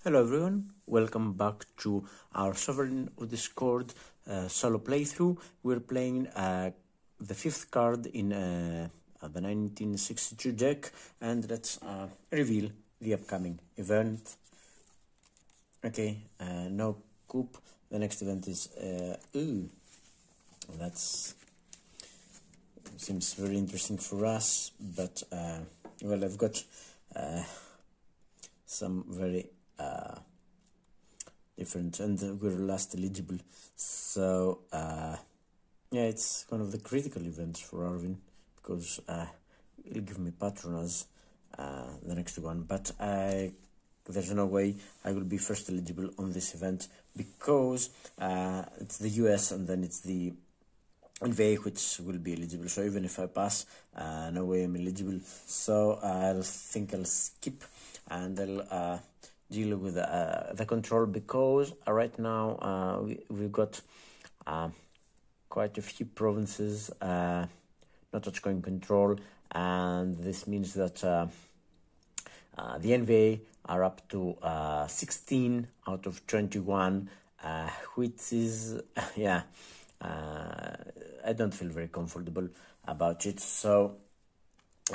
Hello everyone, welcome back to our Sovereign of Discord solo playthrough. We're playing the fifth card in the 1962 deck, and let's reveal the upcoming event. Okay, no coup. The next event is that's seems very interesting for us, but well, I've got some very different, and we're last eligible, so yeah, it's one of the critical events for Arvin because it'll give me patronage the next one, but there's no way I will be first eligible on this event because it's the US and then it's the NVA which will be eligible. So even if I pass, no way I'm eligible, so I'll skip and I'll deal with the control, because right now we've got quite a few provinces not touching control, and this means that the NVA are up to 16 out of 21, which is yeah, I don't feel very comfortable about it. So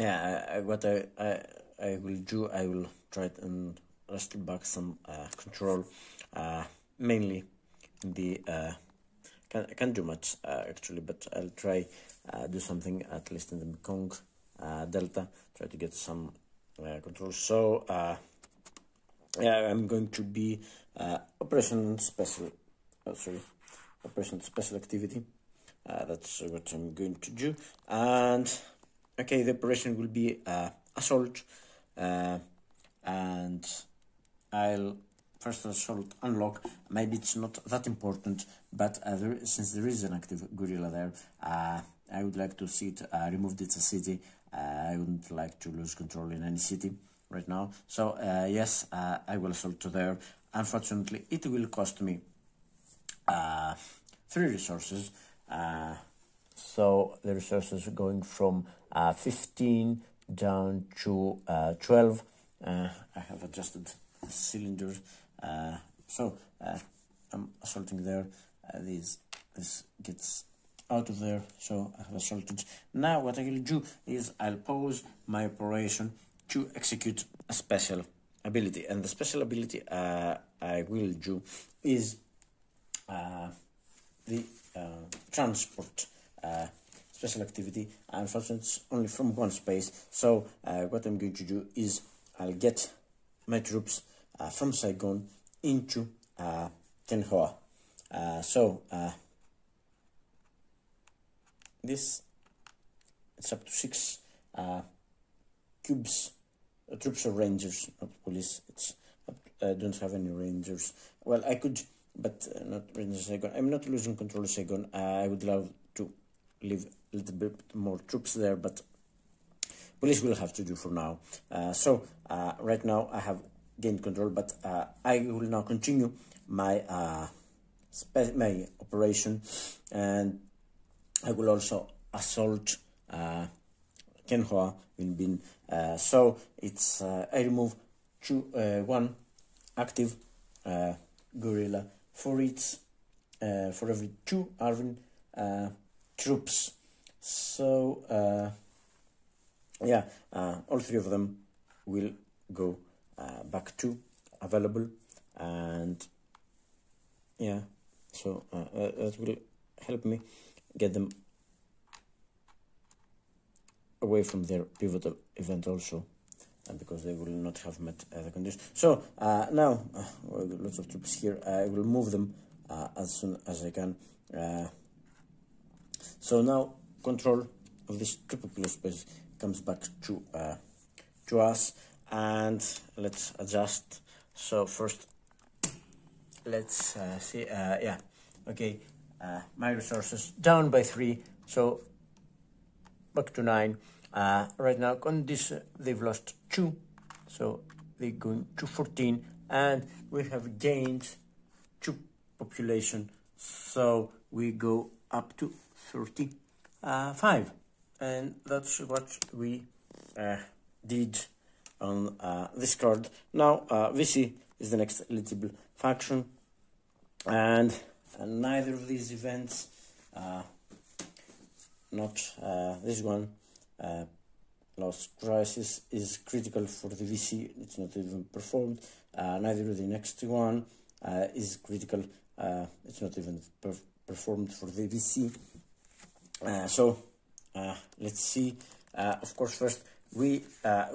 yeah, what I will do, I will try and wrestle back some control, mainly in the can't do much actually, but I'll try do something at least in the Mekong Delta, try to get some control. So yeah, I'm going to be Operation Special Activity. That's what I'm going to do. And okay, the operation will be assault, and I'll first assault unlock. Maybe it's not that important, but since there is an active gorilla there, I would like to see it removed. It's a city. I wouldn't like to lose control in any city right now. So yes, I will assault to there. Unfortunately, it will cost me 3 resources. So the resources are going from 15 down to 12. I have adjusted the cylinders, so I'm assaulting there. This gets out of there, so I have assaulted. Now what I will do is I'll pause my operation to execute a special ability, and the special ability I will do is the transport special activity. Unfortunately, it's only from one space, so what I'm going to do is I'll get my troops from Saigon into Ken Hoa. So this, it's up to 6 cubes, troops or rangers, not police. It's I don't have any rangers. Well, I could, but not rangers Saigon. I'm not losing control of Saigon. I would love to leave a little bit more troops there, but police will have to do for now. So right now I have gained control, but I will now continue my my operation, and I will also assault Ken Hoa Vinh Binh. So it's I remove 1 active gorilla for its for every 2 Arvin troops. So yeah, all 3 of them will go back to available, and yeah, so that will help me get them away from their pivotal event also, because they will not have met the conditions. So now lots of troops here. I will move them as soon as I can. So now control of this triple space comes back to us, and let's adjust. So first let's see, yeah, okay, my resources down by 3, so back to 9. Right now on this they've lost 2, so they're going to 14, and we have gained 2 population, so we go up to 35, and that's what we did on this card. Now VC is the next eligible faction, and neither of these events, not this one, Lost Crisis, is critical for the VC. It's not even performed. Neither of the next one is critical. It's not even performed for the VC. So let's see. Of course, first we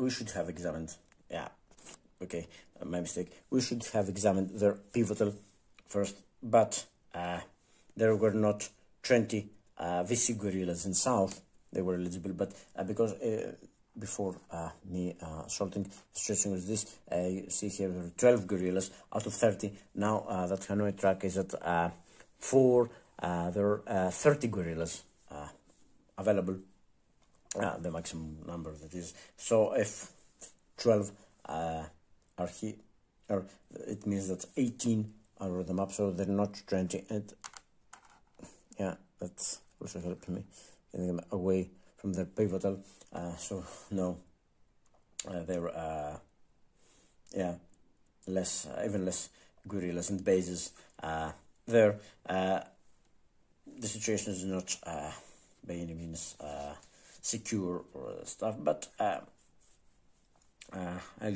should have examined. Yeah, okay, my mistake. We should have examined their pivotal first, but there were not 20 VC guerrillas in South. They were eligible, but because before me sorting the situation with this, you see here there are 12 guerrillas out of 30. Now that Hanoi track is at 4. There are 30 guerrillas available, the maximum number that is. So if 12 are here, or it means that 18 are on the map, so they're not 20. And yeah, that's also helping me getting them away from their pivotal. So no, they're yeah, less, even less guerrillas and bases there. The situation is not by any means secure or stuff, but I'll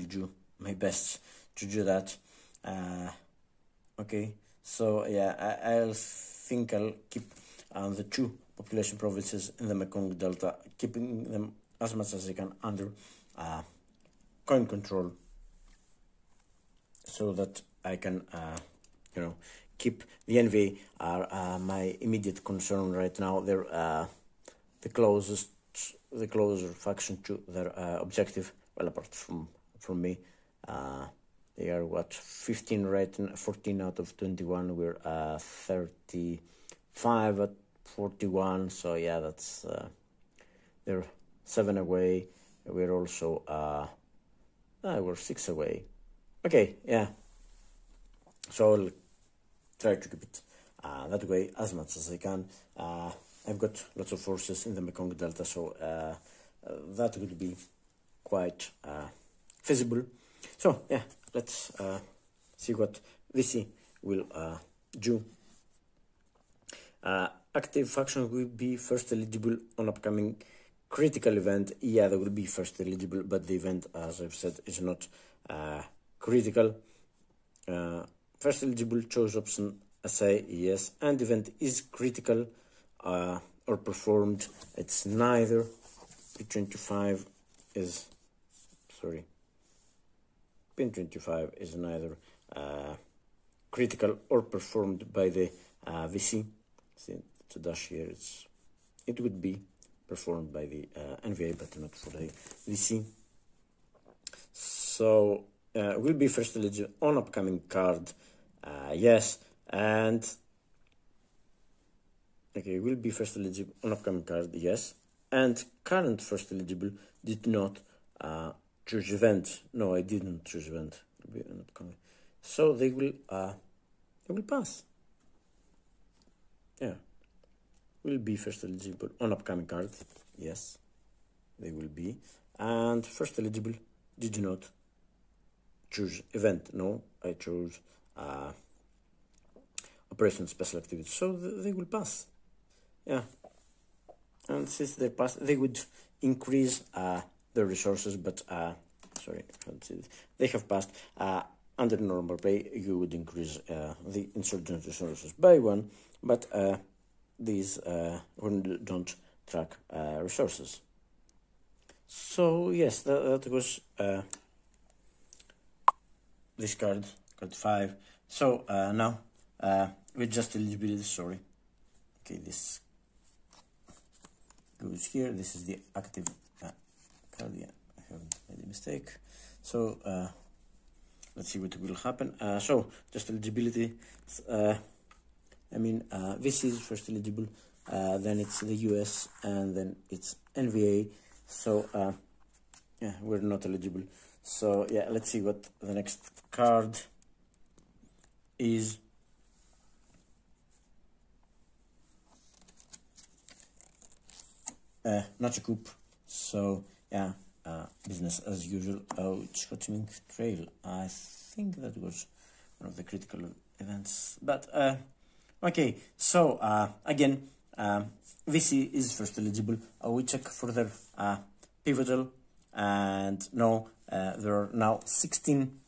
do my best to do that. Okay, so yeah, I'll think I'll keep the 2 population provinces in the Mekong Delta, keeping them as much as I can under coin control, so that I can, you know, keep the NVA are my immediate concern right now. They're the closer faction to their objective. Well, apart from me, they are what, 15 right, 14 out of 21. We're 35 at 41. So yeah, that's they're 7 away. We're also we're 6 away. Okay, yeah. So I'll try to keep it that way as much as I can. I've got lots of forces in the Mekong Delta, so that would be quite feasible. So yeah, let's see what VC will do. Active faction will be first eligible on upcoming critical event. Yeah, they will be first eligible, but the event, as I've said, is not critical. First eligible, chose option assay, yes, and event is critical or performed. It's neither. P25 is, sorry, P25 is neither critical or performed by the VC. See, it's a dash here. It would be performed by the NVA, but not for the VC. So will be first eligible on upcoming card, yes, and okay, will be first eligible on upcoming card, yes, and current first eligible did not choose event. No, I didn't choose event. So they will pass. Yeah, will be first eligible on upcoming card, yes, they will be, and first eligible did not choose event. No, I chose operation special activity, so they will pass. Yeah, and since they pass, they would increase their resources, but sorry, they have passed. Under normal play, you would increase the insurgent resources by 1, but these don't track resources. So yes, that was this card 5. So now with just eligibility, sorry, okay, this goes here. This is the active card. Yeah, I haven't made a mistake. So let's see what will happen. So just eligibility, I mean VC is first eligible, then it's the US, and then it's NVA. So yeah, we're not eligible. So yeah, let's see what the next card is. Not a coup. So yeah, business as usual. Oh, Chotming Trail. I think that was one of the critical events. But okay, so again, VC is first eligible. We check further pivotal, and no, there are now 16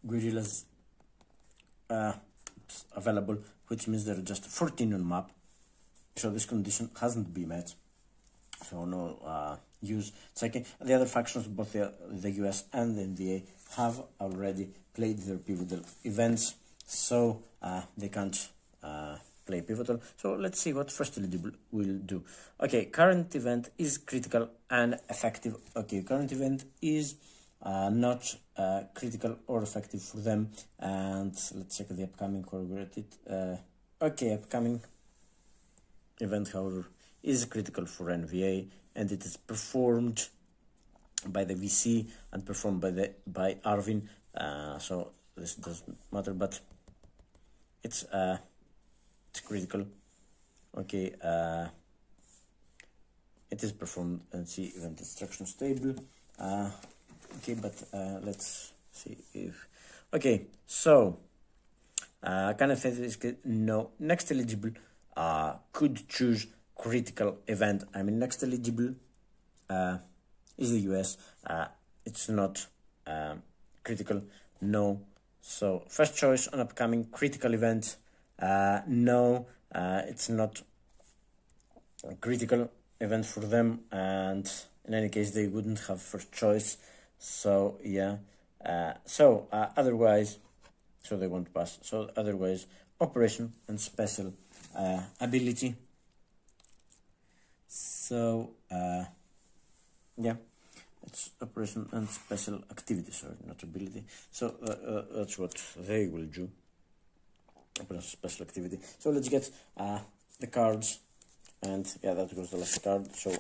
gorillas available, which means there are just 14 on map. So this condition hasn't been met. So no use. Second, the other factions, both the US and the NVA, have already played their pivotal events, so they can't play pivotal. So let's see what first eligible will do. Okay, current event is critical and effective. Okay, current event is not critical or effective for them, and let's check the upcoming collaborated. Okay, upcoming event, however, is critical for NVA, and it is performed by the VC and performed by Arvin. So this doesn't matter, but it's critical. Okay, it is performed and see event instruction stable. Okay, but let's see if okay. So kind of is no next eligible. Could choose critical event. I mean, next eligible is the US. It's not critical. No. So first choice on upcoming critical event. No, it's not a critical event for them, and in any case they wouldn't have first choice. So yeah. Otherwise, so they won't pass. So otherwise, operation and special ability. So yeah, it's operation and special activity, sorry, not ability. So that's what they will do, operation special activity. So let's get the cards, and yeah, that was the last card. So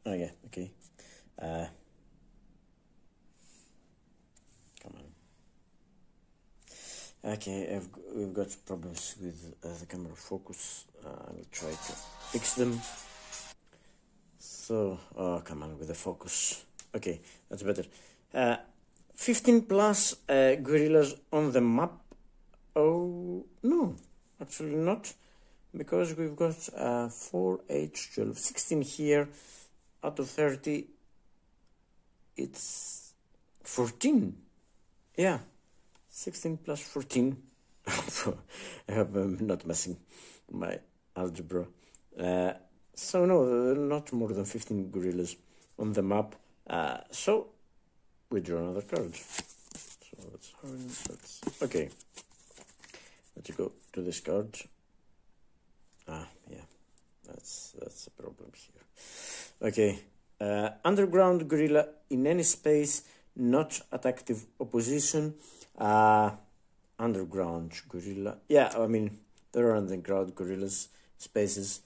oh yeah, okay, come on. Okay, we've got problems with the camera focus. I will try to fix them. So, oh, come on with the focus. Okay, that's better. 15 plus gorillas on the map. Oh, no, actually not. Because we've got 4, 8, 12, 16 here. Out of 30, it's 14. Yeah, 16 plus 14. I hope I'm not messing my algebra. So no, not more than 15 gorillas on the map. So we draw another card. So that's okay. Let's go to this card. Yeah, that's a problem here. Okay, underground gorilla in any space, not at active opposition. Underground gorilla. Yeah, I mean there are underground gorillas spaces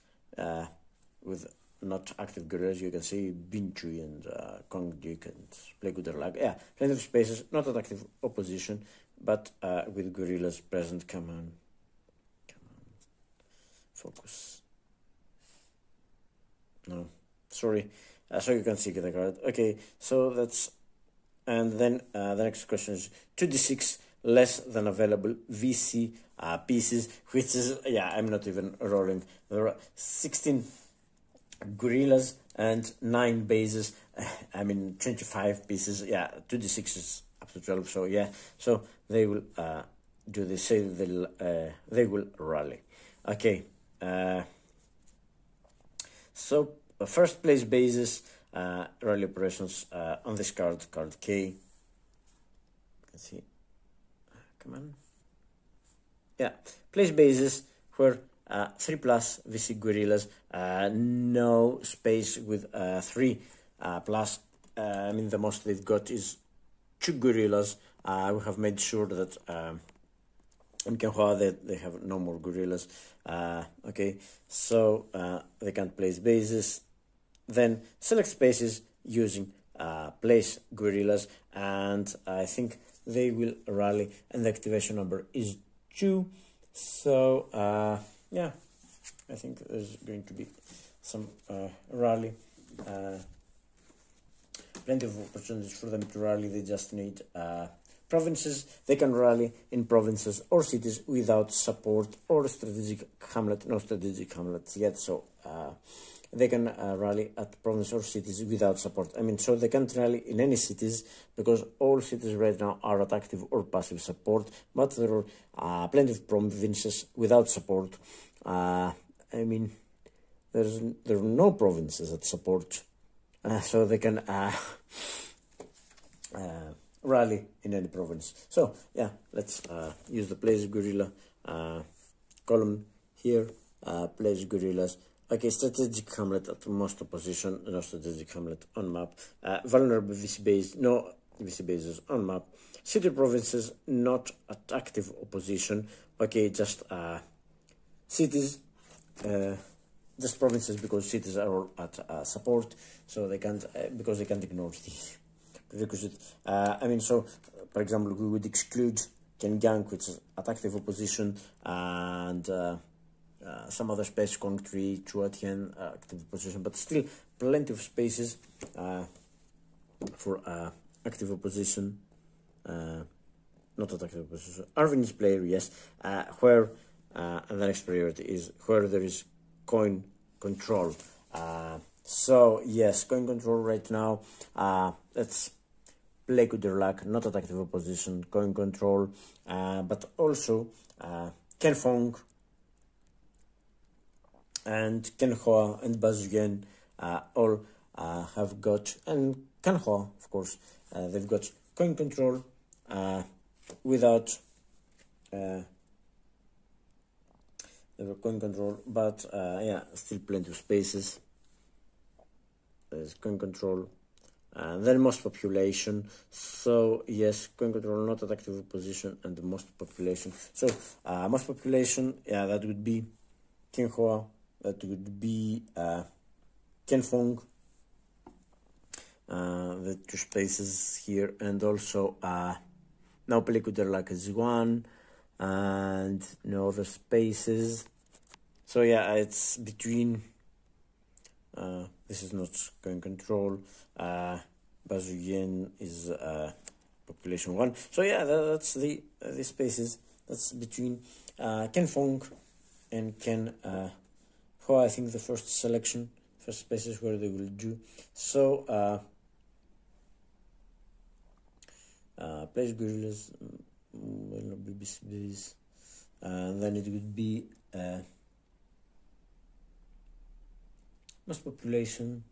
with not active gorillas. You can see Binchui and Kong Dik and Plaguderlag. Yeah, plenty of spaces, not at active opposition, but with gorillas present. Come on, focus. No, sorry. So you can see the card. Okay, so that's, and then the next question is 2d6 less than available VC pieces, which is, yeah, I'm not even rolling. There are 16 gorillas and 9 bases. I mean 25 pieces. Yeah, 2d6 is up to 12. So yeah, so they will do this. Say they will rally. Okay. So first place bases, rally operations on this card K. You can see. Come on. Yeah, place bases where 3 plus VC gorillas, no space with 3 plus. I mean the most they've got is 2 gorillas. We have made sure that in Kenhua they have no more gorillas. Okay, so they can't place bases. Then select spaces using place gorillas, and I think they will rally, and the activation number is 2. So yeah, I think there's going to be some rally plenty of opportunities for them to rally. They just need provinces. They can rally in provinces or cities without support or strategic hamlet. No strategic hamlets yet, so they can rally at provinces or cities without support. I mean, so they can't rally in any cities because all cities right now are at active or passive support, but there are plenty of provinces without support. I mean, there are no provinces at support, so they can rally in any province. So yeah, let's use the place guerrilla column here. Place guerrillas. Okay, strategic hamlet at most opposition, no strategic hamlet on map. Vulnerable VC base, no VC bases on map. City provinces not at active opposition. Okay, just cities, just provinces because cities are all at support, so they can't because they can't ignore the prerequisite. I mean, so for example, we would exclude Kengang, which is at active opposition, and some other space, Concrete, Chuatian, active opposition, but still plenty of spaces for active opposition, not at active opposition. Arvin is player, yes, where and the next priority is where there is coin control. So yes, coin control right now. Let's play good their luck, not at active opposition, coin control, but also Ken Fong and Ken Hoa and Bazuyen all have got, and Ken Hoa, of course, they've got coin control without coin control, but yeah, still plenty of spaces. There's coin control, then most population. So yes, coin control not at active position and the most population. So most population, yeah, that would be Ken Hoa. That would be Ken Fong, the two spaces here, and also now Pelikuder like is one, and no other spaces. So yeah, it's between. This is not coin control. Bazuyen is population 1. So yeah, that's the spaces. That's between Ken Fong and Ken. I think the first spaces where they will do. So place guerrillas will not be base, and then it would be most population,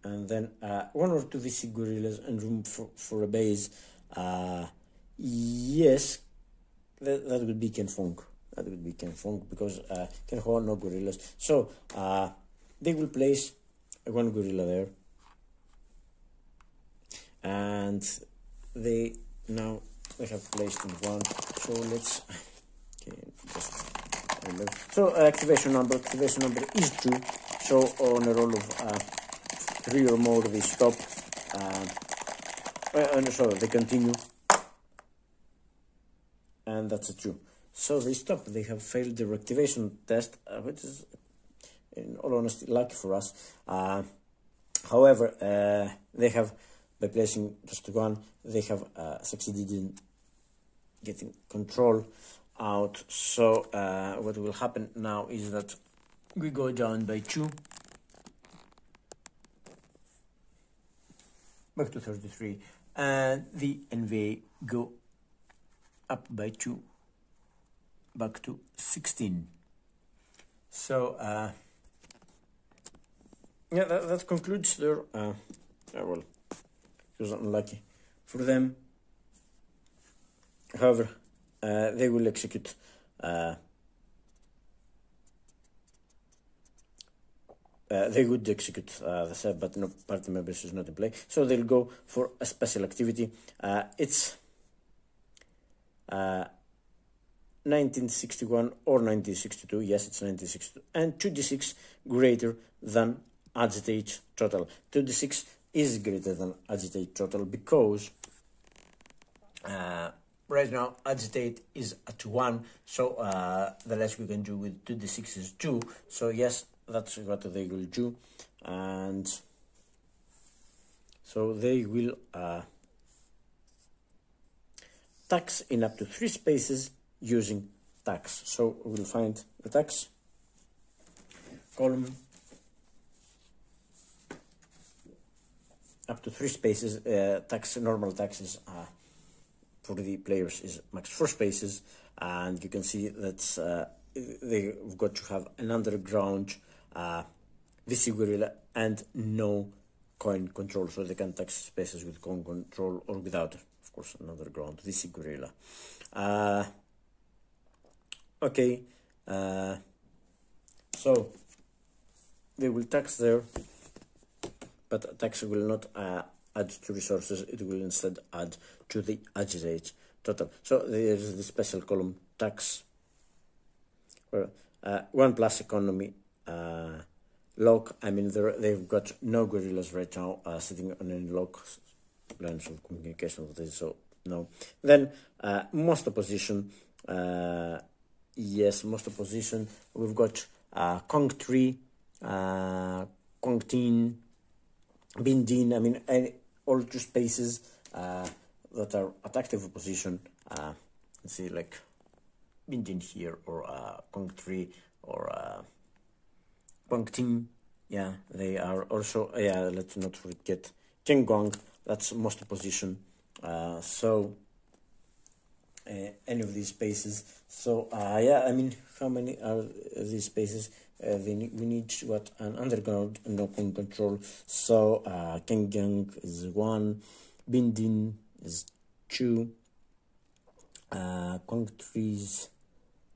and then 1 or 2 VC guerrillas and room for a base. Yes, that would be Ken Fong. That would be Ken Fong because Ken Hoa no guerrillas. So they will place 1 guerrilla there, and they have placed in 1. So let's just remember. So activation number is 2. So on a roll of 3 or more, they stop. So they continue, and that's a 2. So they stop. They have failed their activation test, which is, in all honesty, lucky for us. However, they have, by placing just 1, they have succeeded in getting control out. So what will happen now is that we go down by 2, back to 33, and the NVA go up by 2. Back to 16. So yeah, that concludes their well, it was unlucky for them. However, they will execute they would execute the set, but no party members is not in play, so they'll go for a special activity. It's 1961 or 1962, yes, it's 1962, and 2d6 greater than agitate total. 2d6 is greater than agitate total because right now agitate is at 1, so the less we can do with 2d6 is 2. So yes, that's what they will do, and So they will tax in up to 3 spaces using tax. So we'll find the tax column up to 3 spaces. Normal taxes for the players is max 4 spaces, and you can see that they've got to have an underground VC Gorilla and no coin control, so they can tax spaces with coin control or without, of course, an underground VC Gorilla. Okay, so they will tax there, but tax will not add to resources, it will instead add to the aggregate total. So there's the special column tax, where 1 plus economy lock. I mean, they've got no gorillas right now sitting on any lock lines of communication with this, so no. Then most opposition, yes, most opposition. We've got Kong 3, Kong Tin, Bin Din. I mean, all 2 spaces that are at active opposition. Let's see, like Bin Din here, or Kong 3, or Kong Tin. Yeah, they are also, yeah, let's not forget King Gong, that's most opposition. So any of these spaces. So yeah, I mean, how many are these spaces? We need what, an underground no coin control. So King Gang is 1, Bin Din is 2, Kong 3 is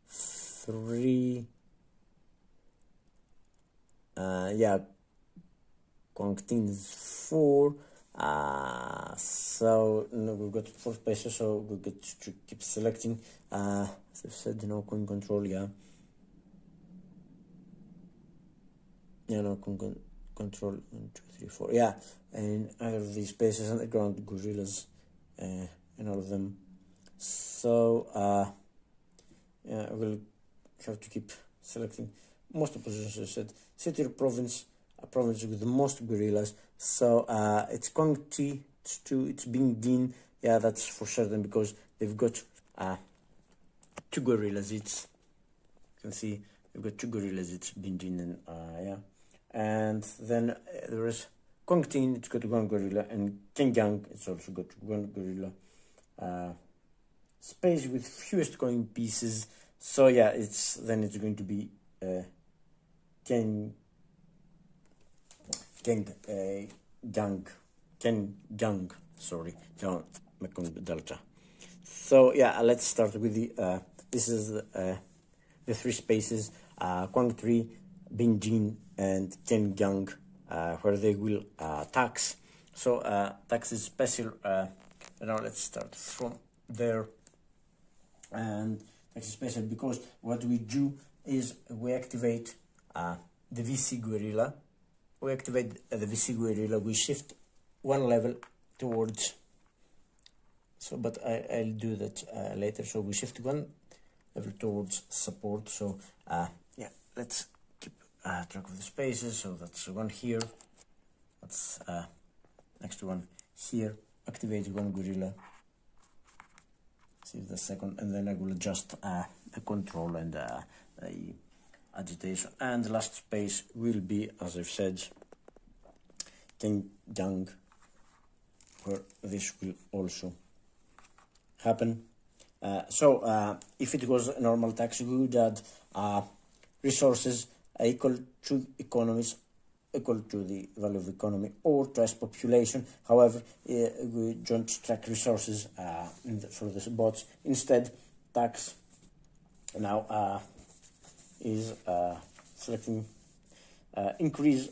3, yeah, Kong Tin is 4. So no, we've got 4 spaces, so we've got to keep selecting. As I've said, no coin control, yeah. Yeah, no coin control, 1, 2, 3, 4, yeah. And either of these spaces, underground gorillas, and all of them. So yeah, we'll have to keep selecting. Most oppositions, I said, city or province, a province with the most gorillas. So it's Kong T, it's 2, it's Bin Din. Yeah, that's for certain, because they've got 2 gorillas each. You can see they've got 2 gorillas each, Bin Din and yeah. And then there is Kong Tin, it's got 1 gorilla, and King Gang, it's also got 1 gorilla. Space with fewest coin pieces. So yeah, it's going to be Ken Gang, sorry, John Mekong Delta. So yeah, let's start with the this is the 3 spaces, Kong 3, Bin Din, and Ken Gang, where they will tax. So tax is special. Now let's start from there, and tax is special because what we do is we activate the VC Gorilla. We activate the VC Gorilla, we shift 1 level towards, so but I'll do that later. So we shift 1 level towards support. So yeah, let's keep track of the spaces. So that's 1 here, that's next to 1 here, activate 1 gorilla, see the second, and then I will adjust the control and the agitation. And the last space will be, as I've said, King Gang, where this will also happen. So if it was a normal tax, we would add resources equal to economies, equal to the value of economy, or twice population. However, we don't track resources for the bots. Instead, tax now is selecting increase,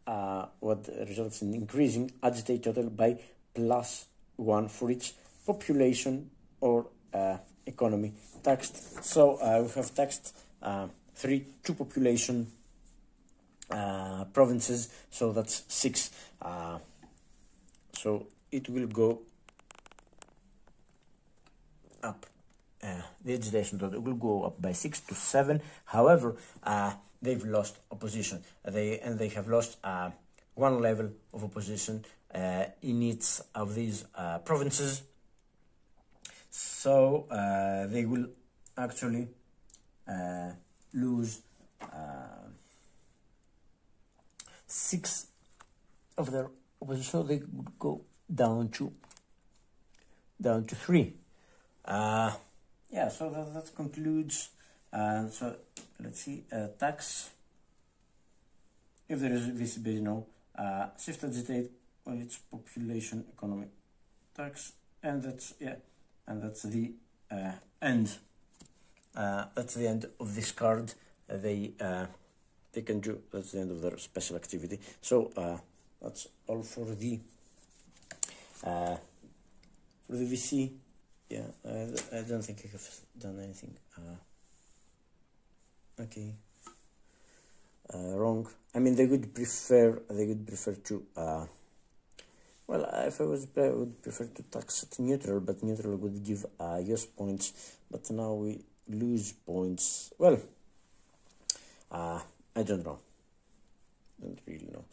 what results in increasing agitate total by +1 for each population or economy taxed. So we have taxed 2 population provinces, so that's 6. So it will go up. The agitation total will go up by 6 to 7. However, they've lost opposition. They have lost 1 level of opposition in each of these provinces. So they will actually lose 6 of their opposition, so they would go down to 3. Yeah, so that concludes. So let's see, tax. If there is this base, shift agitate on its population economy tax, and that's the end. That's the end of this card. They can do. That's the end of their special activity. So that's all for the VC. Yeah, I don't think I have done anything. Okay. Wrong. I mean, they would prefer to. Well, if I would prefer to tax at neutral, but neutral would give US points. But now we lose points. Well, I don't know. Don't really know.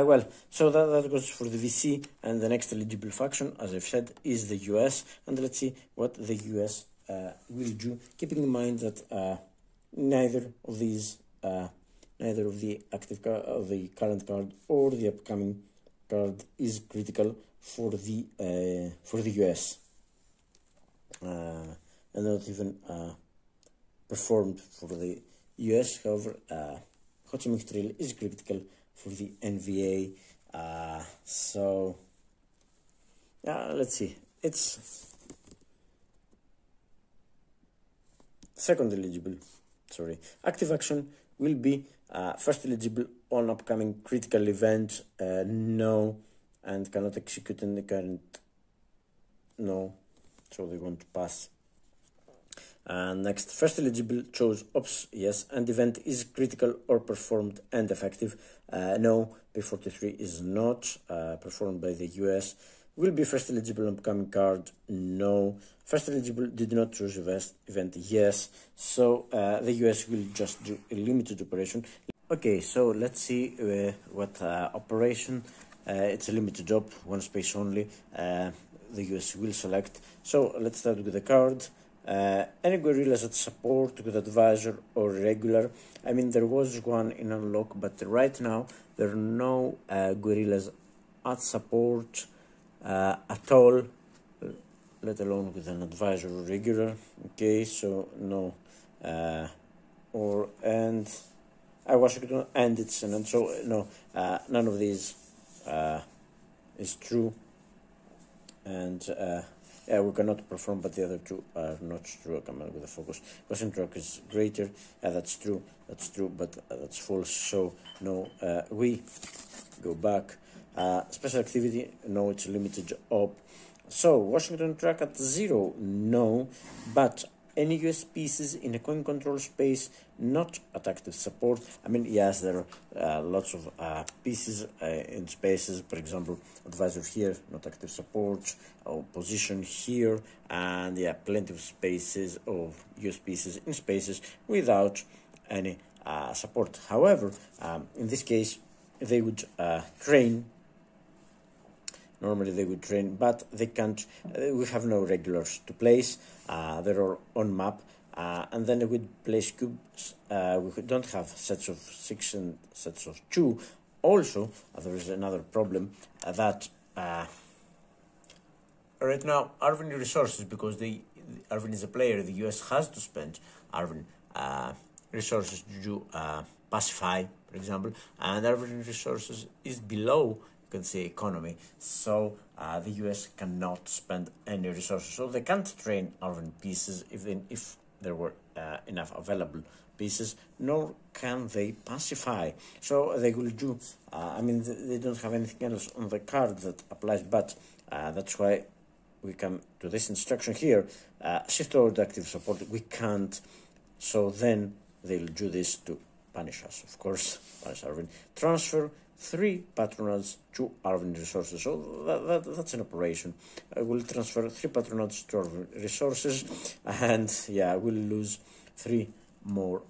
Well, so that goes for the VC, and the next eligible faction, as I've said, is the US. And let's see what the US will do, keeping in mind that neither of these, neither of the active card, of the current card or the upcoming card is critical for the US, and not even performed for the US. However, Ho Chi Minh Trail is critical for the NVA. So let's see. It's second eligible. Sorry, active action will be first eligible on upcoming critical event. No, and cannot execute in the current. No, so they want to pass. Next, first eligible chose ops, yes, and event is critical or performed and effective. No, P43 is not performed by the US. Will be first eligible on upcoming card. No. First eligible did not choose event. Yes. So the US will just do a limited operation. Okay, so let's see what operation. It's a limited job, one space only. The US will select. So let's start with the card. Any guerrillas at support with advisor or regular. I mean, there was one in unlock, but right now there are no guerrillas at support at all, let alone with an advisor or regular. Okay, so no, Washington and it's and so no, none of these is true, and yeah, we cannot perform, but the other two are not true. I come out with a focus. Washington Rock is greater. That's true, but that's false. So no, we go back. Special activity, no, it's limited op. So Washington track at 0, no, but any US pieces in a coin control space not at active support. I mean, yes, there are lots of pieces in spaces. For example, advisor here, not active support, or position here, and yeah, plenty of spaces of US pieces in spaces without any support. However, in this case, they would train. Normally they would train, but they can't. We have no regulars to place. They're on map, and then they would place cubes. We don't have sets of 6 and sets of 2. Also, there is another problem that right now Arvin resources, because Arvin is a player. The US has to spend Arvin resources to do pacify, for example, and Arvin resources is below. Can say economy, so the US cannot spend any resources, so they can't train Arvin pieces even if there were enough available pieces, nor can they pacify. So they will do. I mean, they don't have anything else on the card that applies, but that's why we come to this instruction here. Shift toward active support. We can't. So then they'll do this to punish us, of course. Punish Arvin. Transfer 3 patronage to Arvin resources. So that's an operation. I will transfer 3 patronage to Arvin resources, and yeah, I will lose 3 more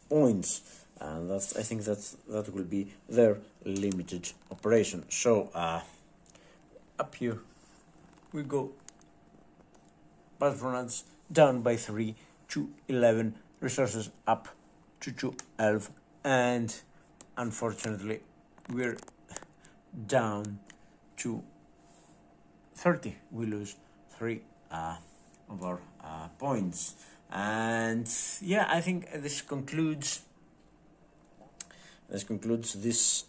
points. and I think that will be their limited operation. So up here we go. Patronage down by 3 to 11, resources up to 12, and unfortunately we're down to 30. We lose 3 of our points, and yeah, I think this concludes this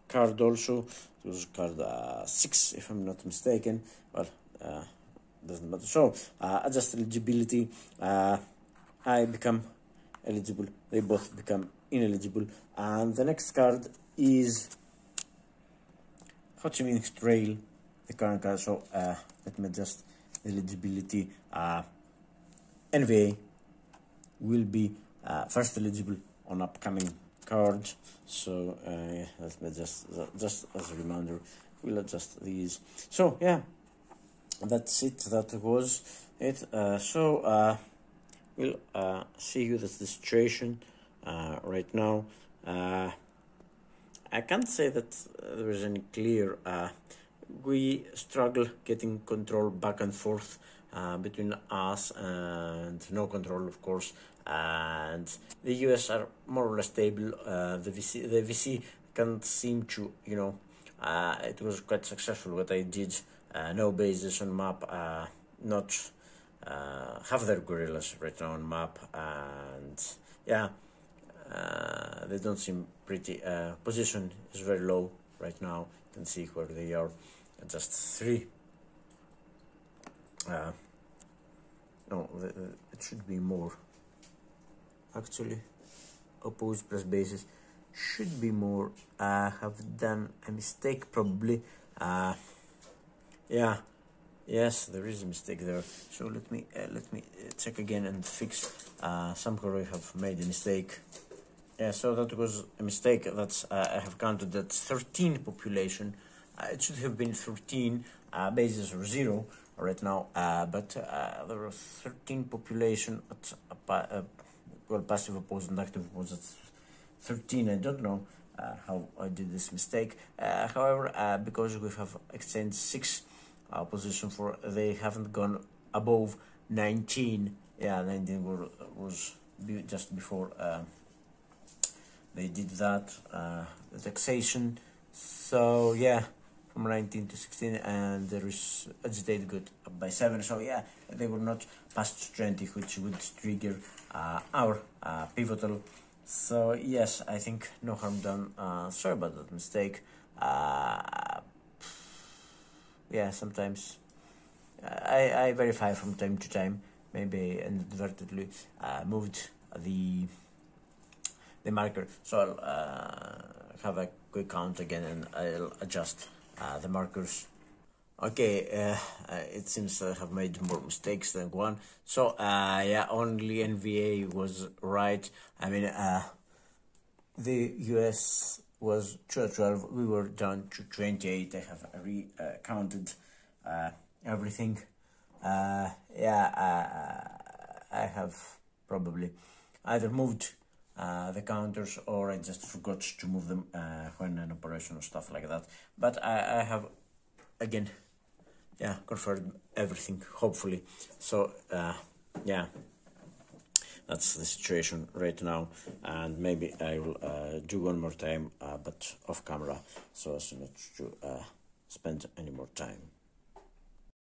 card also. It was card 6, if I'm not mistaken. Well, doesn't matter. So adjust eligibility. I become eligible, they both become ineligible, and the next card is Ho Chi Minh Trail, the current card. So let me adjust eligibility. NVA will be first eligible on upcoming cards. So let me just as a reminder, we'll adjust these. So yeah, that's it. That was it. We'll see you. That's the situation right now. I can't say that there is any clear. We struggle getting control back and forth between us and no control, of course. And the US are more or less stable. The VC can't seem to, it was quite successful what I did. No bases on map, not have their guerrillas right now on map, and yeah, they don't seem pretty. Position is very low right now. You can see where they are, just 3. No, it should be more. Actually, opposed plus bases should be more. Have done a mistake probably. Yeah, yes, there is a mistake there. So let me check again and fix. Somehow I have made a mistake. Yeah, so that was a mistake. That's I have counted that 13 population. It should have been 13. Bases are 0 right now. But there are 13 population at passive opposed and active opposed at 13. I don't know how I did this mistake. However, because we have exchanged 6 position for, they haven't gone above 19. Yeah, 19 was just before they did that, the taxation. So yeah, from 19 to 16, and there is agitated good up by 7. So yeah, they were not past 20, which would trigger our pivotal. So yes, I think no harm done. Sorry about that mistake. Yeah, sometimes I verify from time to time. Maybe inadvertently moved the marker. So I'll have a quick count again, and I'll adjust the markers. Okay, it seems I have made more mistakes than one. So yeah, only NVA was right. I mean, the US was 12. We were down to 28. I have recounted everything. Yeah, I have probably either moved the counters, or I just forgot to move them when an operation or stuff like that. But I have again, yeah, confirmed everything, hopefully. So yeah, that's the situation right now, and maybe I will do one more time, but off camera, so as not to spend any more time.